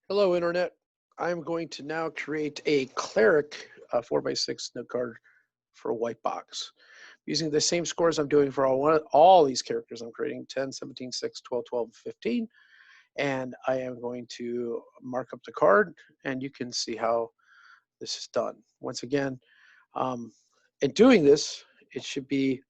Hello, Internet. I'm going to now create a Cleric 4x6 note card for a white box using the same scores I'm doing for all these characters I'm creating 10, 17, 6, 12, 12, 15. And I am going to mark up the card, and you can see how this is done. Once again, in doing this, it should be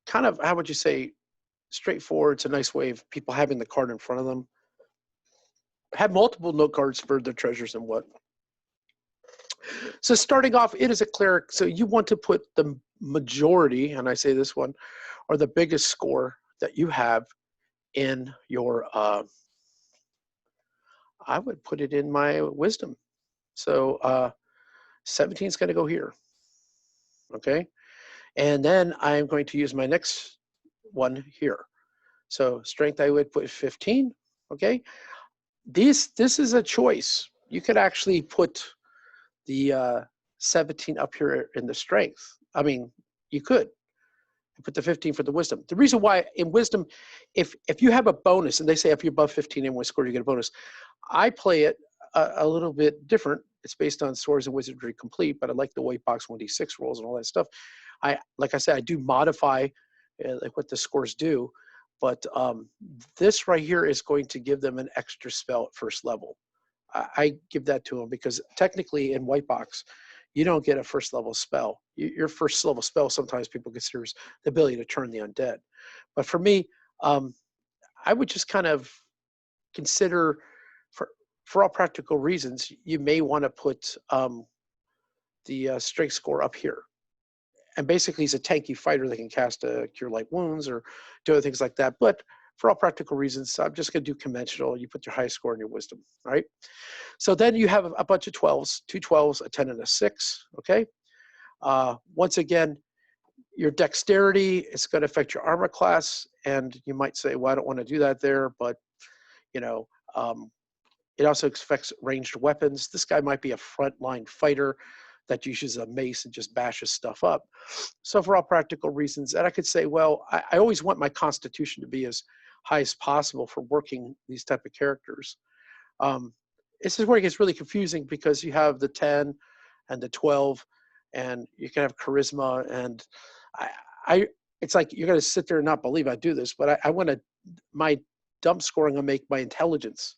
kind of, how would you say, straightforward. It's a nice way of people having the card in front of them. Have multiple note cards for their treasures and what. So starting off, it is a cleric. So you want to put the majority, and I say this one, or the biggest score that you have in your, I would put it in my wisdom. So 17 is going to go here. Okay. And then I'm going to use my next one here. So strength, I would put 15. Okay. This is a choice. You could actually put the 17 up here in the strength. I mean, you could put the 15 for the wisdom. The reason why in wisdom, if you have a bonus, and they say if you're above 15 in one score, you get a bonus. I play it a little bit different. It's based on Swords and Wizardry Complete, but I like the white box 1d6 rolls and all that stuff. Like I said, I do modify like what the scores do, but this right here is going to give them an extra spell at first level. I give that to them because technically in white box, you don't get a first level spell. Your first level spell sometimes people consider the ability to turn the undead. But for me, I would just kind of consider, for all practical reasons, you may want to put the strength score up here. And basically, he's a tanky fighter that can cast Cure Light Wounds or do other things like that. But for all practical reasons, I'm just going to do conventional. You put your highest score in your wisdom, all right? So then you have a bunch of 12s, two 12s, a 10, and a 6, okay? Once again, your dexterity is going to affect your armor class, and you might say, well, I don't want to do that there, but, you know, it also affects ranged weapons. This guy might be a frontline fighter that uses a mace and just bashes stuff up. So for all practical reasons, and I could say, well, I always want my constitution to be as high as possible for working these type of characters. This is where it gets really confusing because you have the 10 and the 12, and you can have charisma, and it's like you're going to sit there and not believe I do this, but I want to, my dump scoring will make my intelligence.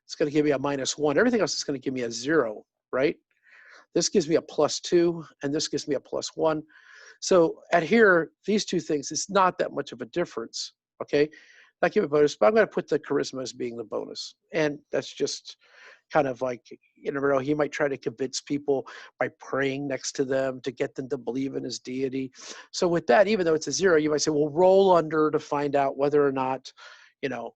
It's going to give me a -1. Everything else is going to give me a 0, right? This gives me a +2, and this gives me a +1. So at here, these two things, it's not that much of a difference, okay? I give a bonus, but I'm going to put the charisma as being the bonus. And that's just kind of like, you never know, he might try to convince people by praying next to them to get them to believe in his deity. So with that, even though it's a 0, you might say, well, roll under to find out whether or not, you know,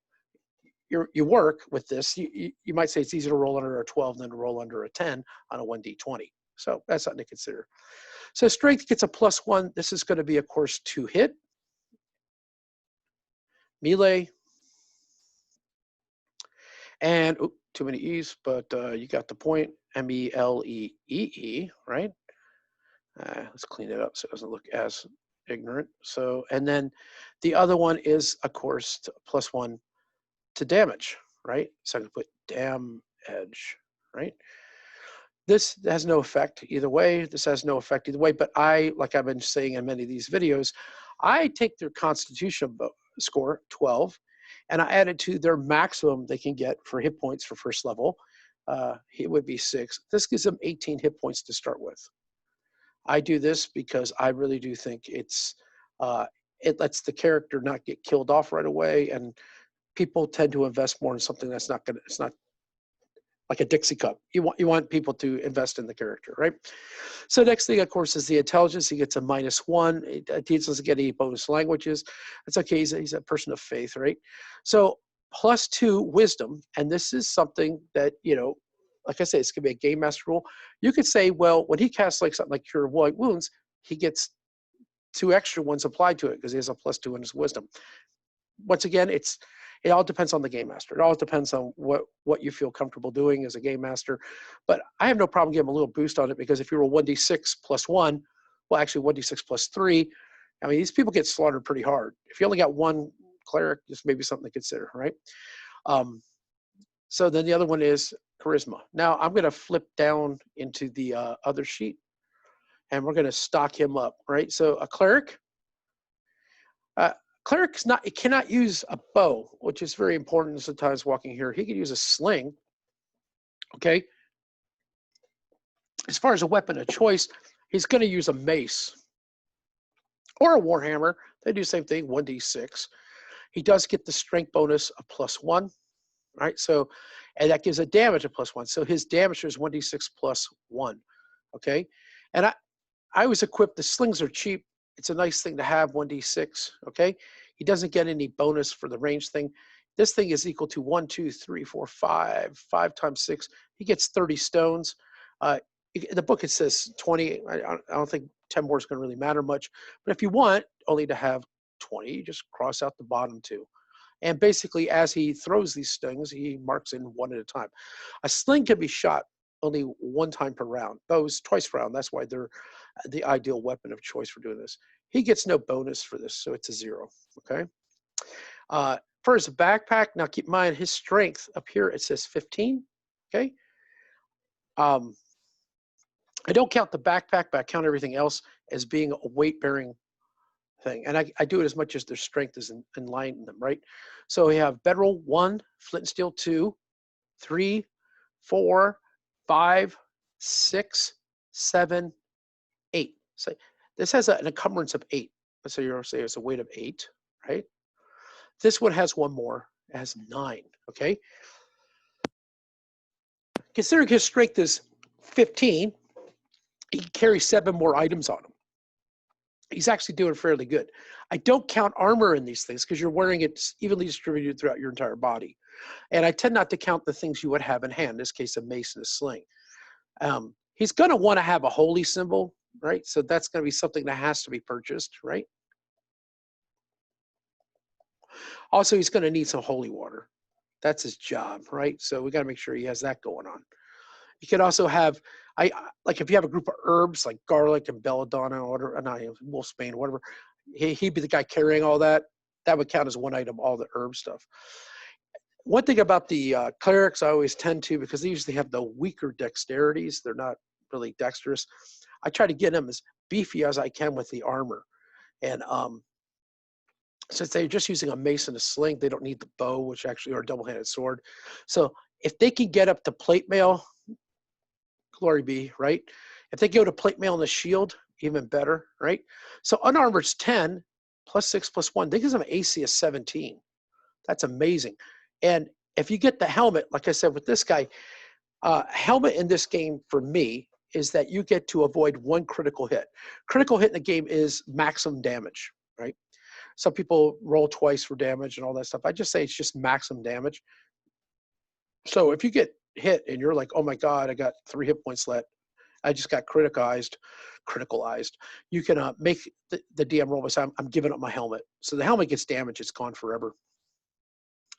you work with this. You might say it's easier to roll under a 12 than to roll under a 10 on a 1d20. So that's something to consider. So strength gets a +1. This is going to be, of course, 2 hit. Melee. And, too many E's, but you got the point. Melee, right? Let's clean it up so it doesn't look as ignorant. So, and then the other one is, of course, +1 to damage, right? So I can put damn edge, right? This has no effect either way. This has no effect either way. But like I've been saying in many of these videos, I take their constitution score, 12, and I add it to their maximum they can get for hit points for first level. It would be 6. This gives them 18 hit points to start with. I do this because I really do think it lets the character not get killed off right away, and people tend to invest more in something that's not going to, it's not like a Dixie cup. You want people to invest in the character, right? So next thing, of course, is the intelligence. He gets a -1. He doesn't get any bonus languages. That's okay. He's a person of faith, right? So +2 wisdom, and this is something that, you know, like I say, it's going to be a game master rule. You could say, well, when he casts like something like Cure Light Wounds, he gets 2 extra ones applied to it because he has a +2 in his wisdom. Once again, it all depends on the game master. It all depends on what you feel comfortable doing as a game master. But I have no problem giving him a little boost on it because if you roll 1d6 +1, well, actually 1d6 +3, I mean, these people get slaughtered pretty hard. If you only got 1 cleric, just maybe something to consider, right? So then the other one is charisma. Now I'm going to flip down into the other sheet, and we're going to stock him up, right? So a cleric. Cleric's not, it cannot use a bow, which is very important sometimes walking here. He could use a sling, okay? As far as a weapon of choice, he's going to use a mace or a warhammer. They do the same thing, 1d6. He does get the strength bonus of +1, right? So, and that gives a damage of +1. So his damage is 1d6 +1, okay? And I was equipped, the slings are cheap. It's a nice thing to have, 1d6, okay? He doesn't get any bonus for the range thing. This thing is equal to 1, 2, 3, 4, 5. 5 times 6. He gets 30 stones. In the book it says 20. I don't think 10 more is going to really matter much. But if you want only to have 20, you just cross out the bottom 2. And basically, as he throws these stings, he marks in one at a time. A sling can be shot only 1 time per round. Bows twice per round. That's why they're the ideal weapon of choice for doing this. He gets no bonus for this, so it's a 0. Okay. For his backpack, now keep in mind his strength up here, it says 15. Okay. I don't count the backpack, but I count everything else as being a weight-bearing thing. And I do it as much as their strength is in line in them, right? So we have bedroll 1, flint and steel 2, 3, 4, 5, 6, 7, 8. So this has an encumbrance of 8. So you're say it's a weight of 8, right? This one has one more. It has 9. Okay. Considering his strength is 15, he can carry 7 more items on him. He's actually doing fairly good. I don't count armor in these things because you're wearing it evenly distributed throughout your entire body. And I tend not to count the things you would have in hand, in this case, a mace and a sling. He's going to want to have a holy symbol, right? So that's going to be something that has to be purchased, right? Also, he's going to need some holy water. That's his job, right? So we got to make sure he has that going on. You can also have, like if you have a group of herbs like garlic and belladonna or wolfsbane, whatever, he'd be the guy carrying all that. That would count as one item, all the herb stuff. One thing about the clerics, I always tend to, because they usually have the weaker dexterities, they're not really dexterous. I try to get them as beefy as I can with the armor. And since they're just using a mace and a sling, they don't need the bow, which actually are a double-handed sword. So if they can get up to plate mail, glory be, right? If they go to plate mail and a shield, even better, right? So unarmored's 10, +6 +1. That gives them an AC of 17. That's amazing. And if you get the helmet, like I said with this guy, helmet in this game for me is that you get to avoid 1 critical hit. Critical hit in the game is maximum damage, right? Some people roll twice for damage and all that stuff. I just say it's just maximum damage. So if you get hit and you're like, oh my God, I got 3 hit points left, I just got criticalized, you can make the DM roll by saying, I'm giving up my helmet. So the helmet gets damaged, it's gone forever.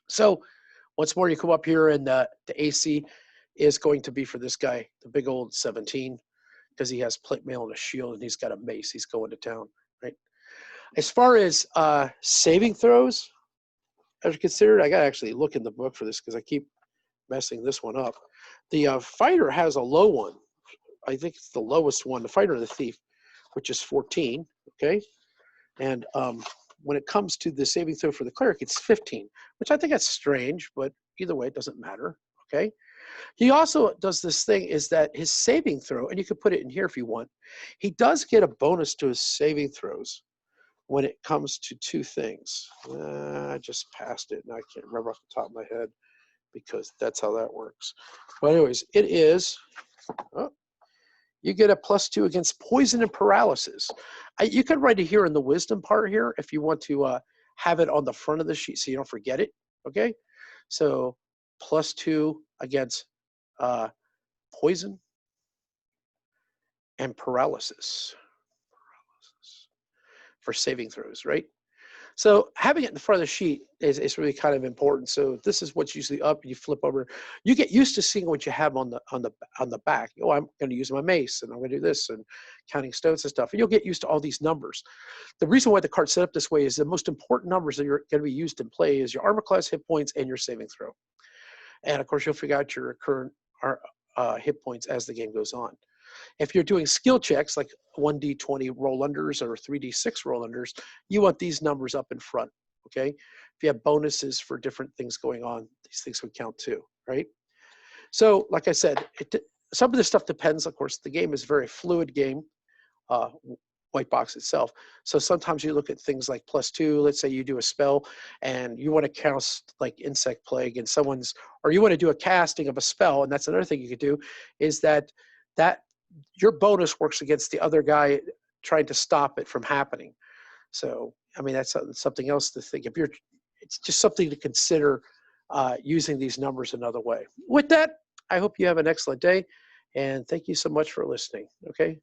So once more, you come up here and the AC is going to be for this guy, the big old 17, because he has plate mail and a shield and he's got a mace. He's going to town, right? As far as saving throws are considered, I got to actually look in the book for this because I keep messing this one up. The fighter has a low one. I think it's the lowest one, the fighter and the thief, which is 14, okay? And when it comes to the saving throw for the cleric, it's 15, which I think that's strange, but either way, it doesn't matter, okay? He also does this thing is that his saving throw, and you can put it in here if you want, he does get a bonus to his saving throws when it comes to 2 things. I just passed it, and I can't remember off the top of my head because that's how that works. But anyways, it is, you get a +2 against poison and paralysis. You could write it here in the wisdom part here if you want to have it on the front of the sheet so you don't forget it, okay? So +2 against poison and paralysis for saving throws, right? So having it in the front of the sheet is really kind of important. So this is what's usually up. You flip over. You get used to seeing what you have on the back. Oh, I'm going to use my mace, and I'm going to do this, and counting stones and stuff. And you'll get used to all these numbers. The reason why the card's set up this way is the most important numbers that you're going to be used in play is your armor class, hit points, and your saving throw. And of course, you'll figure out your current hit points as the game goes on. If you're doing skill checks like 1d20 roll unders or 3d6 roll unders, you want these numbers up in front. Okay. If you have bonuses for different things going on, these things would count too, right? So, like I said, some of this stuff depends. Of course, the game is a very fluid game. Uh, white box itself. So sometimes you look at things like +2. Let's say you do a spell and you want to cast like insect plague and or you want to do a casting of a spell. And that's another thing you could do is that your bonus works against the other guy trying to stop it from happening. So, I mean, that's something else to think. It's just something to consider using these numbers another way. With that, I hope you have an excellent day and thank you so much for listening. Okay.